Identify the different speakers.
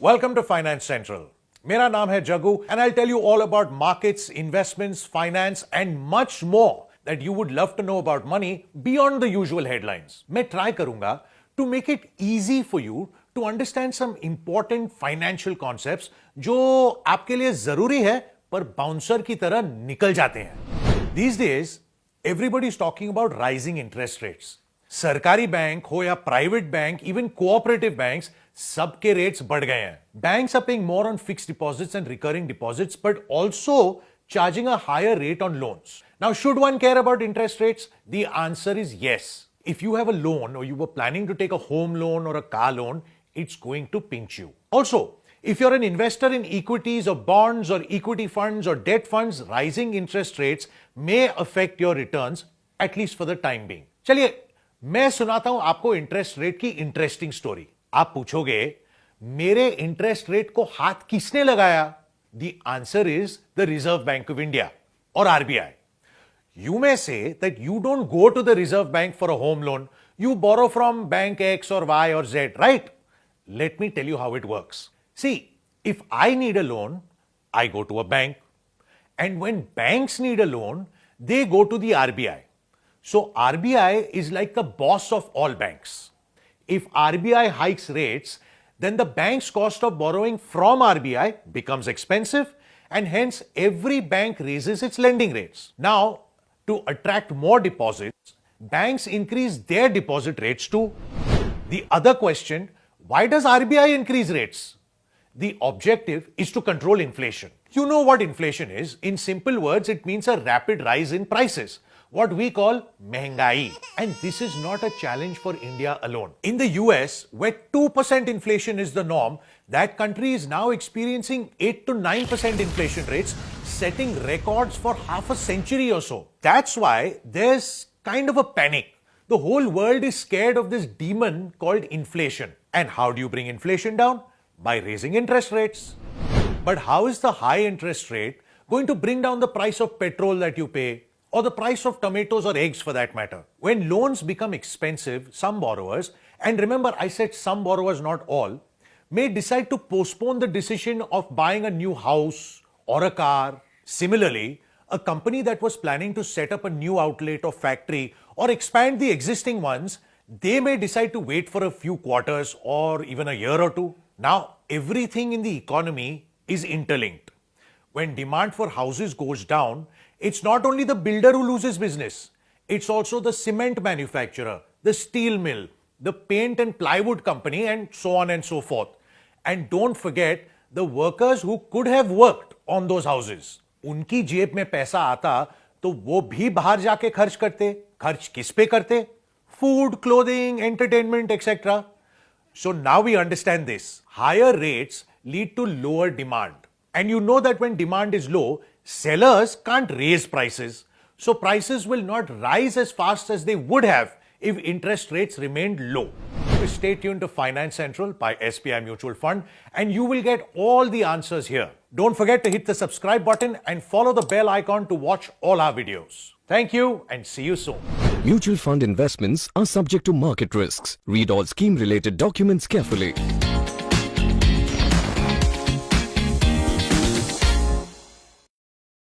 Speaker 1: Welcome to Finance Central. मेरा नाम है जगू and I'll tell you all about markets, investments, finance and much more that you would love to know about money beyond the usual headlines. मैं try करूंगा to make it easy for you to understand some important financial concepts जो आपके लिए जरूरी है पर bouncer की तरह निकल जाते हैं. These days, everybody is talking about rising interest rates. सरकारी बैंक हो या private bank, even cooperative banks, सबके रेट्स बढ़ गए हैं. Banks are paying more on fixed deposits and recurring deposits, but also charging a higher rate on loans. Now, should one care about interest rates? The answer is yes. If you have a loan or you were planning to take a home loan or a car loan, it's going to pinch you. Also, if you're an investor in equities or bonds or equity funds or debt funds, rising interest rates may affect your returns, at least for the time being. चलिए, मैं सुनाता हूं आपको interest rate की interesting story. आप पूछोगे, मेरे interest rate को हाथ किसने लगाया? The answer is the reserve bank of India और RBI. You may say that you don't go to the Reserve Bank for a home loan. You borrow from bank X or Y or Z, right? Let me tell you how it works. See, if I need a loan, I go to a bank. And when banks need a loan, they go to the RBI. So RBI is like the boss of all banks. If RBI hikes rates, then the bank's cost of borrowing from RBI becomes expensive and hence every bank raises its lending rates. Now, to attract more deposits, banks increase their deposit rates too. The other question, why does RBI increase rates? The objective is to control inflation. You know what inflation is. In simple words, it means a rapid rise in prices, what we call mehengai. And this is not a challenge for India alone. In the US, where 2% inflation is the norm, that country is now experiencing 8 to 9% inflation rates, setting records for half a century or so. That's why there's kind of a panic. The whole world is scared of this demon called inflation. And how do you bring inflation down? By raising interest rates. But how is the high interest rate going to bring down the price of petrol that you pay or the price of tomatoes or eggs for that matter? When loans become expensive, some borrowers, and remember I said some borrowers, not all, may decide to postpone the decision of buying a new house or a car. Similarly, a company that was planning to set up a new outlet or factory or expand the existing ones, they may decide to wait for a few quarters or even a year or two. Now, everything in the economy is interlinked. When demand for houses goes down, it's not only the builder who loses business, it's also the cement manufacturer, the steel mill, the paint and plywood company, and so on and so forth. And don't forget the workers who could have worked on those houses. उनकी जेब में पैसा आता तो वो भी बाहर जाके खर्च करते. खर्च किस पे करते? Food, clothing, entertainment, etc. So now we understand this. Higher rates lead to lower demand. And you know that when demand is low, sellers can't raise prices. So prices will not rise as fast as they would have if interest rates remained low. So stay tuned to Finance Central by SBI Mutual Fund and you will get all the answers here. Don't forget to hit the subscribe button and follow the bell icon to watch all our videos. Thank you and see you soon.
Speaker 2: Mutual fund investments are subject to market risks. Read all scheme-related documents carefully.